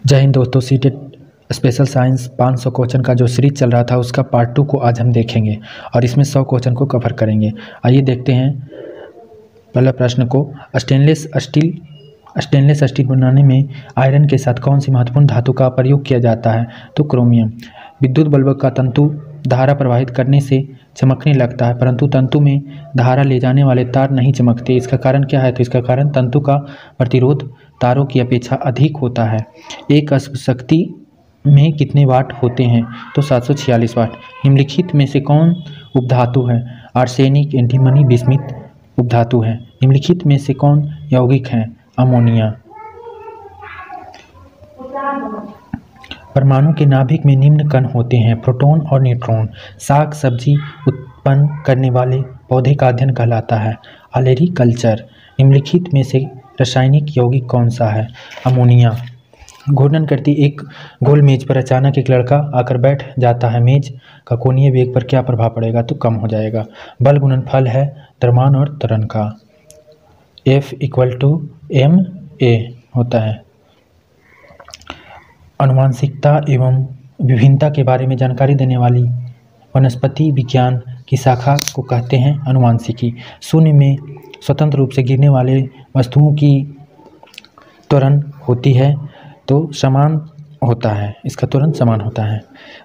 जय हिंद दोस्तों। CTET special science 500 question का जो सीरीज चल रहा था उसका पार्ट 2 को आज हम देखेंगे और इसमें 100 क्वेश्चन को कवर करेंगे। आइए देखते हैं पहले प्रश्न को। स्टेनलेस स्टील बनाने में आयरन के साथ कौन सी महत्वपूर्ण धातु का प्रयोग किया जाता है? तो क्रोमियम। विद्युत बल्ब का तंतु धारा प्रवाहित करने से चमकने लगता है, परंतु तंतु में धारा ले जाने वाले तार नहीं चमकते। इसका कारण क्या है? तो इसका कारण तंतु का प्रतिरोध तारों की अपेक्षा अधिक होता है। एक अश्व शक्ति में कितने वाट होते हैं? तो 746 वाट। निम्नलिखित में से कौन उपधातु है? आर्सेनिक, एंटीमनी, बिस्मिथ उपधातु है। निम्नलिखित में से कौन यौगिक है? अमोनिया। परमाणु के नाभिक में निम्न कण होते हैं: प्रोटॉन और न्यूट्रॉन। साग सब्जी उत्पन्न करने वाले पौधे का अध्ययन कहलाता है ऑलेरीकल्चर। निम्नलिखित में से रासायनिक यौगिक कौन सा है? अमोनिया। घूर्णन करती एक गोल मेज पर अचानक एक लड़का आकर बैठ जाता है। मेज का कोणीय वेग पर क्या प्रभाव पड़ेगा? तो कम हो जाएगा। बल गुणनफल है द्रव्यमान और त्वरण का। F = ma होता है। आनुवंशिकता एवं विभिन्नता के बारे में जानकारी देने वाली वनस्पति विज्ञान की शाखा को कहते हैं आनुवंशिकी। शून्य में स्वतंत्र रूप से गिरने वाले वस्तुओं की त्वरण होती है तो समान होता है, इसका त्वरण समान होता है।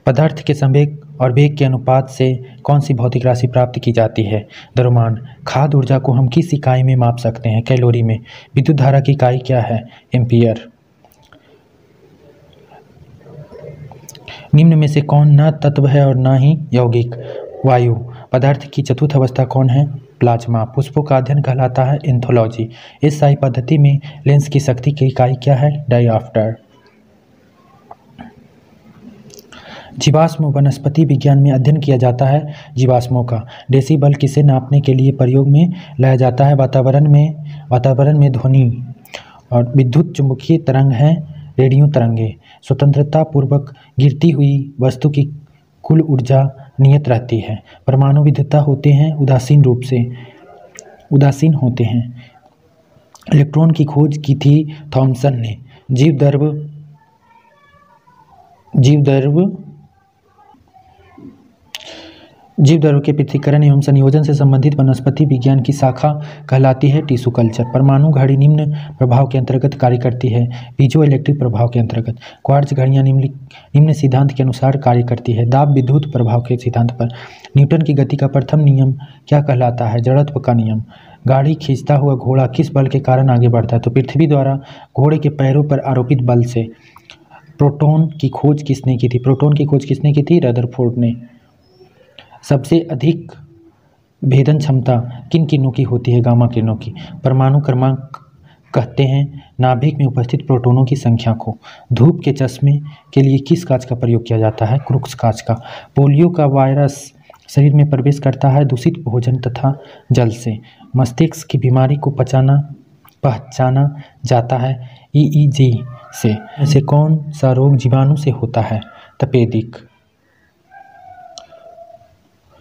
पदार्थ के संवेग और वेग के अनुपात से कौन सी भौतिक राशि प्राप्त की जाती है? द्रव्यमान। खाद्य ऊर्जा को हम किस इकाई में माप सकते हैं? कैलोरी में। विद्युत धारा की इकाई क्या है? एम्पियर। निम्न में से कौन न तत्व है और न ही यौगिक? वायु। पदार्थ की चतुर्थ अवस्था कौन है? प्लाज्मा। पुष्पों का अध्ययन कहलाता है एंथोलॉजी। SI पद्धति में लेंस की शक्ति की इकाई क्या है? डायऑप्टर। जीवाश्म वनस्पति विज्ञान में अध्ययन किया जाता है जीवाश्मों का। डेसिबल किसे नापने के लिए प्रयोग में लाया जाता है? वातावरण में ध्वनि। और विद्युत चुंबकीय तरंग है रेडियो तरंगे। स्वतंत्रता पूर्वक गिरती हुई वस्तु की कुल ऊर्जा नियत रहती है। परमाणु विद्युतता होते हैं उदासीन होते हैं। इलेक्ट्रॉन की खोज की थी थॉमसन ने। जीव द्रव्य के पृथक्करण एवं संयोजन से संबंधित वनस्पति विज्ञान की शाखा कहलाती है टिश्यू कल्चर। परमाणु घड़ी निम्न प्रभाव के अंतर्गत कार्य करती है पीजो इलेक्ट्रिक प्रभाव के अंतर्गत। क्वार्ट्ज घड़ियाँ निम्न सिद्धांत के अनुसार कार्य करती है दाब विद्युत प्रभाव के सिद्धांत पर। न्यूटन की गति का प्रथम नियम क्या कहलाता है? जड़त्व का नियम। गाड़ी खींचता हुआ घोड़ा किस बल के कारण आगे बढ़ता है? तो पृथ्वी द्वारा घोड़े के पैरों पर आरोपित बल से। प्रोटॉन की खोज किसने की थी? प्रोटॉन की खोज किसने की थी? रदरफोर्ड ने। सबसे अधिक भेदन क्षमता किन किरणों की होती है? गामा किरणों की। परमाणु क्रमांक कहते हैं नाभिक में उपस्थित प्रोटॉनों की संख्या को। धूप के चश्मे के लिए किस कांच का प्रयोग किया जाता है? क्रूक्स कांच का। पोलियो का वायरस शरीर में प्रवेश करता है दूषित भोजन तथा जल से। मस्तिष्क की बीमारी को पहचाना जाता है EEG से। ऐसे कौन सा रोग जीवाणु से होता है? तपेदिक।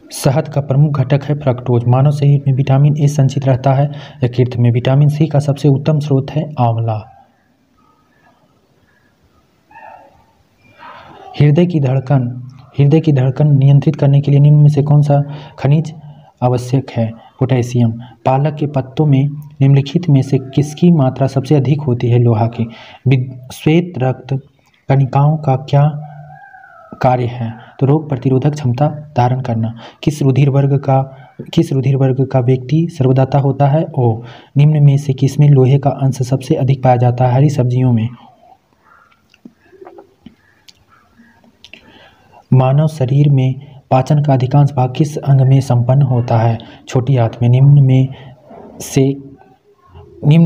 शहद का प्रमुख घटक है फ्रक्टोज। मानव शरीर में विटामिन A संचित रहता है यकृत में। विटामिन C का सबसे उत्तम स्रोत है आंवला। हृदय की धड़कन नियंत्रित करने के लिए निम्न में से कौन सा खनिज आवश्यक है? पोटेशियम। पालक के पत्तों में निम्नलिखित में से किसकी मात्रा सबसे अधिक होती है? लोहा की। श्वेत रक्त कणिकाओं का क्या कार्य है? तो रोग प्रतिरोधक क्षमता धारण करना। किस रुधिर वर्ग का व्यक्ति सर्वदाता होता है? O। निम्न में से किसमें लोहे का अंश सबसे अधिक पाया जाता है? हरी सब्जियों में। मानव शरीर में पाचन का अधिकांश भाग किस अंग में संपन्न होता है? छोटी आंत में। निम्न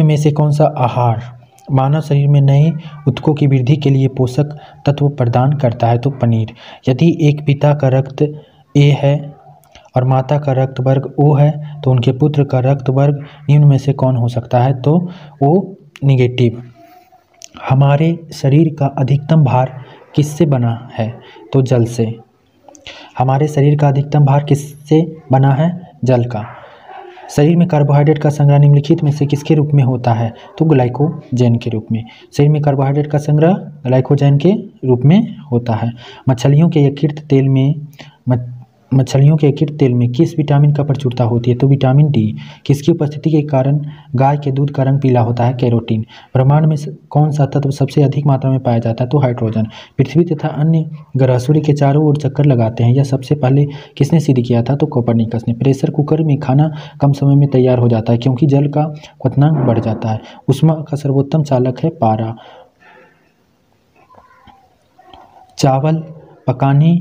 में से कौन सा आहार मानव शरीर में नए ऊतकों की वृद्धि के लिए पोषक तत्व प्रदान करता है? तो पनीर। यदि एक पिता का रक्त A है और माता का रक्त वर्ग O है तो उनके पुत्र का रक्त वर्ग निम्न में से कौन हो सकता है? तो O नेगेटिव। हमारे शरीर का अधिकतम भार किससे बना है? तो जल से। हमारे शरीर का अधिकतम भार किससे बना है? जल का। शरीर में कार्बोहाइड्रेट का संग्रह निम्नलिखित में से किसके रूप में होता है? तो ग्लाइकोजन के रूप में। शरीर में कार्बोहाइड्रेट का संग्रह ग्लाइकोजन के रूप में होता है। मछलियों के यकृत तेल में किस विटामिन का प्रचुरता होती है? तो विटामिन डी। किसकी उपस्थिति के कारण गाय के दूध का रंग पीला होता है? कैरोटीन। ब्रह्मांड में कौन सा तत्व सबसे अधिक मात्रा में पाया जाता है? तो हाइड्रोजन। पृथ्वी तथा अन्य ग्रह सूर्य के चारों ओर चक्कर लगाते हैं, यह सबसे पहले किसने सिद्ध किया था? तो कोपरनिकस ने। प्रेशर कुकर में खाना कम समय में तैयार हो जाता है क्योंकि जल का क्वथनांक बढ़ जाता है। ऊष्मा का सर्वोत्तम चालक है पारा। चावल पकाने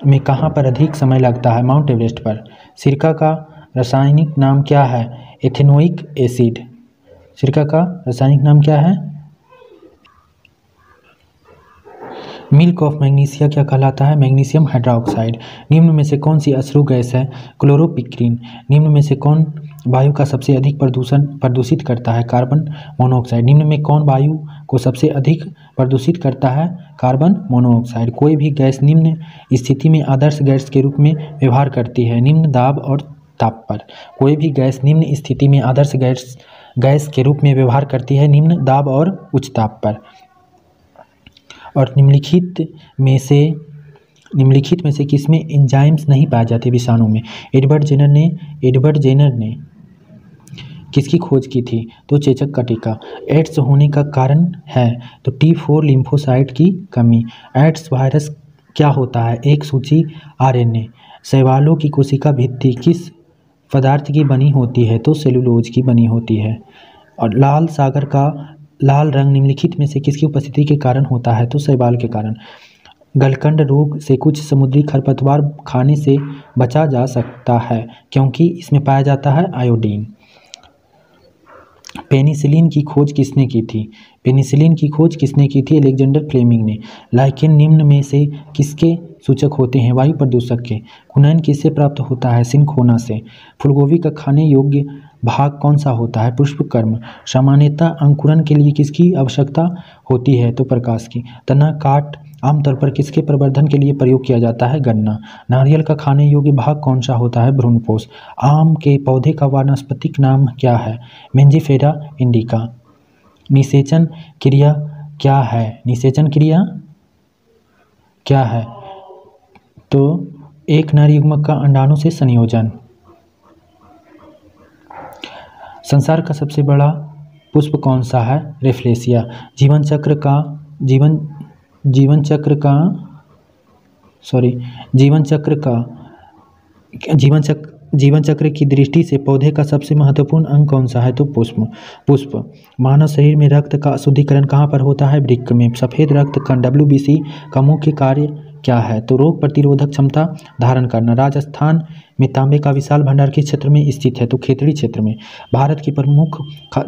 में कहाँ पर अधिक समय लगता है? माउंट एवरेस्ट पर। सिरका का रासायनिक नाम क्या है? Ethanoic acid. सिरका का रासायनिक नाम क्या है? मिल्क ऑफ मैग्नीशिया क्या कहलाता है? Magnesium hydroxide. निम्न में से कौन सी अश्रु गैस है? क्लोरोपिक्रीन। निम्न में से कौन वायु का सबसे अधिक प्रदूषित करता है? Carbon monoxide. निम्न में कौन वायु को सबसे अधिक प्रदूषित करता है? Carbon monoxide. कोई भी गैस निम्न स्थिति में आदर्श गैस के रूप में व्यवहार करती है, निम्न दाब और ताप पर। कोई भी गैस निम्न स्थिति में आदर्श गैस के रूप में व्यवहार करती है, निम्न दाब और उच्च ताप पर। और निम्नलिखित में से किसमें एंजाइम्स नहीं पाए जाते? विषाणु में। एडवर्ड जेनर ने किसकी खोज की थी? तो चेचक का टीका। एड्स होने का कारण है? तो T4 लिम्फोसाइट की कमी। एड्स वायरस क्या होता है? एक सूची RNA। शैवालों की कोशिका भित्ति किस पदार्थ की बनी होती है? तो सेलुलोज की बनी होती है। और लाल सागर का लाल रंग निम्नलिखित में से किसकी उपस्थिति के कारण होता है? तो शैवाल के कारण। गलकंड रोग से कुछ समुद्री खरपतवार खाने से बचा जा सकता है क्योंकि इसमें पाया जाता है आयोडीन। पेनिसिलिन की खोज किसने की थी? पेनिसिलिन की खोज किसने की थी? अलेक्जेंडर फ्लेमिंग ने। लाइकेन निम्न में से किसके सूचक होते हैं? वायु प्रदूषक के। कुनैन किससे प्राप्त होता है? सिनकोना से। फूलगोभी का खाने योग्य भाग कौन सा होता है? पुष्पकर्म। सामान्यतः अंकुरन के लिए किसकी आवश्यकता होती है? तो प्रकाश की। तना काट आमतौर पर किसके प्रवर्धन के लिए प्रयोग किया जाता है? गन्ना। नारियल का खाने योग्य भाग कौन सा होता है? भ्रूणपोष। आम के पौधे का वानस्पतिक नाम क्या है? मेंजिफेरा इंडिका। निषेचन क्रिया क्या है? निषेचन क्रिया क्या है? तो एक नर युग्मक का अंडाणु से संयोजन। संसार का सबसे बड़ा पुष्प कौन सा है? रेफ्लेशिया। जीवन चक्र की दृष्टि से पौधे का सबसे महत्वपूर्ण अंग कौन सा है? तो पुष्प। मानव शरीर में रक्त का शुद्धिकरण कहाँ पर होता है? वृक्क में। सफेद रक्त कण WBC का मुख्य कार्य क्या है? तो रोग प्रतिरोधक क्षमता धारण करना। राजस्थान में तांबे का विशाल भंडार किस क्षेत्र में स्थित है? तो खेतड़ी क्षेत्र में। भारत की प्रमुख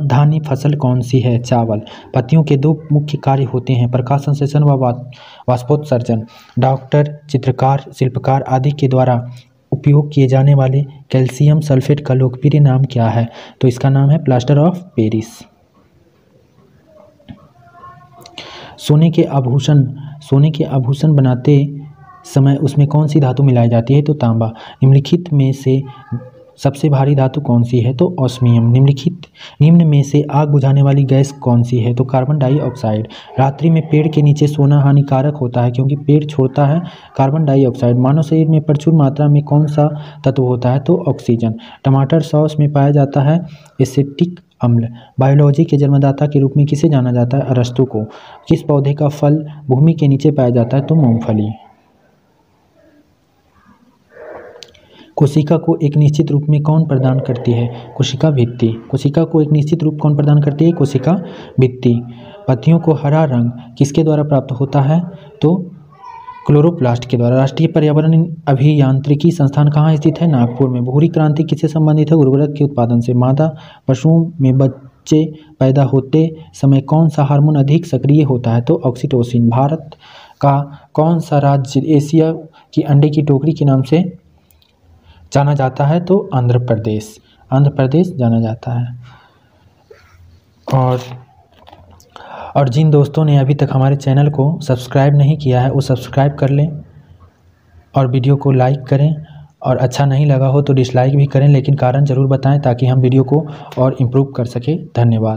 धान्य फसल कौन सी है? चावल। पत्तियों के दो मुख्य कार्य होते हैं, प्रकाश संश्लेषण व वाष्पोत्सर्जन। डॉक्टर, चित्रकार, शिल्पकार आदि के द्वारा उपयोग किए जाने वाले कैल्शियम सल्फेट का लोकप्रिय नाम क्या है? तो इसका नाम है प्लास्टर ऑफ पेरिस। सोने के आभूषण बनाते समय उसमें कौन सी धातु मिलाई जाती है? तो तांबा। निम्नलिखित में से सबसे भारी धातु कौन सी है? तो ऑस्मियम। निम्न में से आग बुझाने वाली गैस कौन सी है? तो कार्बन डाइऑक्साइड। रात्रि में पेड़ के नीचे सोना हानिकारक होता है क्योंकि पेड़ छोड़ता है कार्बन डाइऑक्साइड। मानव शरीर में प्रचुर मात्रा में कौन सा तत्व होता है? तो ऑक्सीजन। टमाटर सॉस में पाया जाता है एसिटिक अम्ल। बायोलॉजी के जन्मदाता के रूप में किसे जाना जाता है? अरस्तु को। किस पौधे का फल भूमि के नीचे पाया जाता है? तो मूंगफली। कोशिका को एक निश्चित रूप में कौन प्रदान करती है? कोशिका भित्ति। कोशिका को एक निश्चित रूप कौन प्रदान करती है? कोशिका भित्ति। पत्तियों को हरा रंग किसके द्वारा प्राप्त होता है? तो क्लोरोप्लास्ट के द्वारा। राष्ट्रीय पर्यावरण अभियांत्रिकी संस्थान कहाँ स्थित है? नागपुर में। भूरी क्रांति किससे संबंधित है? उर्वरक के उत्पादन से। मादा पशुओं में बच्चे पैदा होते समय कौन सा हार्मोन अधिक सक्रिय होता है? तो ऑक्सीटोसिन। भारत का कौन सा राज्य एशिया की अंडे की टोकरी के नाम से जाना जाता है? तो आंध्र प्रदेश जाना जाता है। और जिन दोस्तों ने अभी तक हमारे चैनल को सब्सक्राइब नहीं किया है वो सब्सक्राइब कर लें और वीडियो को लाइक करें और अच्छा नहीं लगा हो तो डिसलाइक भी करें, लेकिन कारण ज़रूर बताएं ताकि हम वीडियो को और इम्प्रूव कर सकें। धन्यवाद।